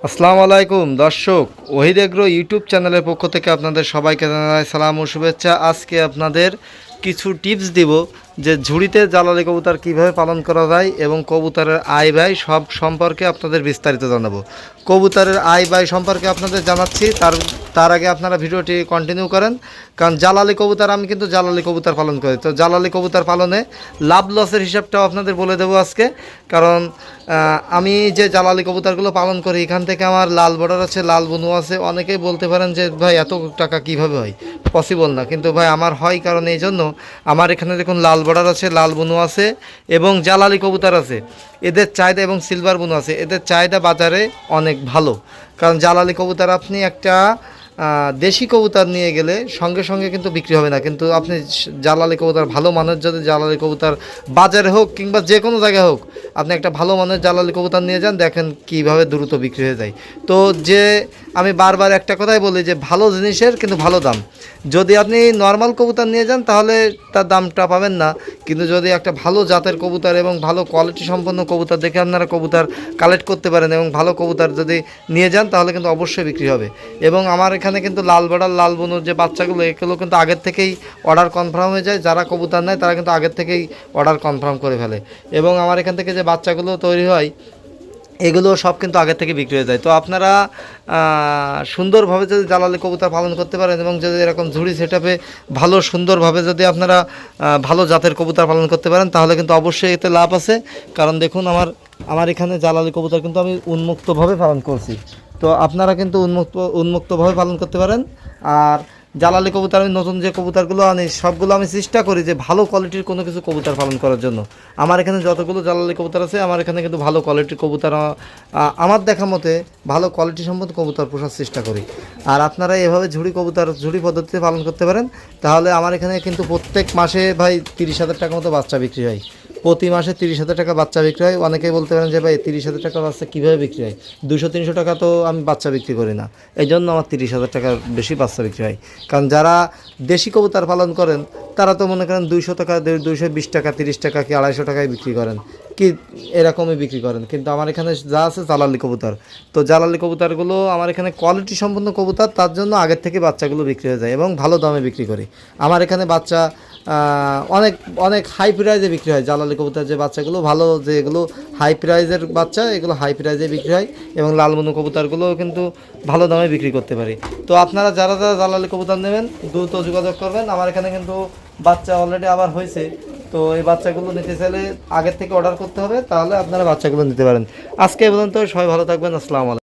আসসালামু আলাইকুম দর্শক, ওহিদ এগ্রো ইউটিউব চ্যানেলের পক্ষ থেকে আপনাদের সবাইকে জানাই সালাম ও শুভেচ্ছা। আজকে আপনাদের কিছু টিপস দিব যে ঝুড়িতে জ্বালালি কবুতর কীভাবে পালন করা যায় এবং কবুতরের আয় ব্যয় সব সম্পর্কে আপনাদের বিস্তারিত জানাবো। কবুতরের আয় ব্যয় সম্পর্কে আপনাদের জানাচ্ছি, তার আগে আপনারা ভিডিওটি কন্টিনিউ করেন, কারণ জ্বালালি কবুতর আমি কিন্তু জ্বালালি কবুতর পালন করি। তো জ্বালালি কবুতর পালনে লাভ লসের হিসাবটাও আপনাদের বলে দেবো আজকে। কারণ আমি যে জ্বালালি কবুতরগুলো পালন করি এখান থেকে আমার লাল বর্ডার আছে, লাল বনু আছে। অনেকেই বলতে পারেন যে ভাই এত টাকা কিভাবে হয়, পসিবল না। কিন্তু ভাই আমার হয়, কারণ এই জন্য আমার এখানে দেখুন লাল বর্ডার আছে, লাল বনু আছে এবং জ্বালালি কবুতর আছে। এদের চাহিদা এবং সিলভার বনু আছে, এদের চাহিদা বাজারে অনেক ভালো। কারণ জ্বালালি কবুতর আপনি একটা দেশি কবুতর নিয়ে গেলে সঙ্গে সঙ্গে কিন্তু বিক্রি হবে না, কিন্তু আপনি জ্বালালি কবুতর ভালো মানের যদি জ্বালালি কবুতর বাজারে হোক কিংবা যে কোনো জায়গায় হোক, আপনি একটা ভালো মানের জ্বালালি কবুতর নিয়ে যান, দেখেন কীভাবে দ্রুত বিক্রি হয়ে যায়। তো যে আমি বারবার একটা কথাই বলি যে ভালো জিনিসের কিন্তু ভালো দাম। যদি আপনি নর্মাল কবুতর নিয়ে যান তাহলে তার দামটা পাবেন না, কিন্তু যদি একটা ভালো জাতের কবুতর এবং ভালো কোয়ালিটি সম্পন্ন কবুতর দেখে আপনারা কবুতর কালেক্ট করতে পারেন এবং ভালো কবুতর যদি নিয়ে যান তাহলে কিন্তু অবশ্যই বিক্রি হবে। এবং আমার এখানে কিন্তু লাল বর্ডার, লাল বনুর যে বাচ্চাগুলো, এগুলো কিন্তু আগের থেকেই অর্ডার কনফার্ম হয়ে যায়। যারা কবুতর নেয় তারা কিন্তু আগের থেকেই অর্ডার কনফার্ম করে ফেলে এবং আমার এখান থেকে যে বাচ্চাগুলো তৈরি হয় এগুলো সব কিন্তু আগের থেকে বিক্রি হয়ে যায়। তো আপনারা সুন্দরভাবে যদি জ্বালালি কবুতর পালন করতে পারেন এবং যদি এরকম ঝুড়ি সেটআপে ভালো সুন্দরভাবে যদি আপনারা ভালো জাতের কবুতর পালন করতে পারেন তাহলে কিন্তু অবশ্যই এতে লাভ আছে। কারণ দেখুন আমার এখানে জ্বালালি কবুতর কিন্তু আমি উন্মুক্তভাবে পালন করছি। তো আপনারা কিন্তু উন্মুক্তভাবে পালন করতে পারেন। আর জ্বালালি কবুতর আমি নতুন যে কবুতরগুলো আনি সবগুলো আমি চেষ্টা করি যে ভালো কোয়ালিটির কোনো কিছু কবুতর পালন করার জন্য। আমার এখানে যতগুলো জ্বালালি কবুতর আছে আমার এখানে কিন্তু ভালো কোয়ালিটির কবুতর, আমার দেখা মতে ভালো কোয়ালিটি সম্পন্ন কবুতর পোষার চেষ্টা করি। আর আপনারা এভাবে ঝুড়ি পদ্ধতিতে পালন করতে পারেন তাহলে আমার এখানে কিন্তু প্রত্যেক মাসে ভাই 30,000 টাকা মতো বাচ্চা বিক্রি হয়। প্রতি মাসে 30,000 টাকা বাচ্চা বিক্রি হয়। অনেকেই বলতে পারেন যে ভাই 30,000 টাকা বাচ্চা কীভাবে বিক্রি হয়, 200-300 টাকা তো আমি বাচ্চা বিক্রি করি না, এই জন্য আমার 30,000 টাকার বেশি বাচ্চা বিক্রি হয়। কারণ যারা দেশি কবুতর পালন করেন তারা তো মনে করেন 200 টাকা, 220 টাকা, 30 টাকা কি 250 টাকায় বিক্রি করেন, কি এরকমই বিক্রি করেন। কিন্তু আমার এখানে যা আছে জ্বালালি কবুতর, তো জ্বালালি কবুতরগুলো আমার এখানে কোয়ালিটি সম্পন্ন কবুতর, তার জন্য আগের থেকে বাচ্চাগুলো বিক্রি হয়ে যায় এবং ভালো দামে বিক্রি করি। আমার এখানে বাচ্চা অনেক অনেক হাই প্রাইজে বিক্রি হয়। জ্বালালি কবুতর যে বাচ্চাগুলো ভালো, যে এগুলো হাই প্রাইজের বাচ্চা, এগুলো হাই প্রাইজে বিক্রি হয় এবং লালমনু কবুতরগুলোও কিন্তু ভালো দামে বিক্রি করতে পারি। তো আপনারা যারা জ্বালালি কবুতর নেবেন দ্রুত যোগাযোগ করবেন। আমার এখানে কিন্তু বাচ্চা অলরেডি আবার হয়েছে। তো এই বাচ্চাগুলো নিতে চাইলে আগের থেকে অর্ডার করতে হবে, তাহলে আপনারা বাচ্চাগুলো নিতে পারেন। আজকে এই পর্যন্ত, সবাই ভালো থাকবেন। আসসালামু আলাইকুম।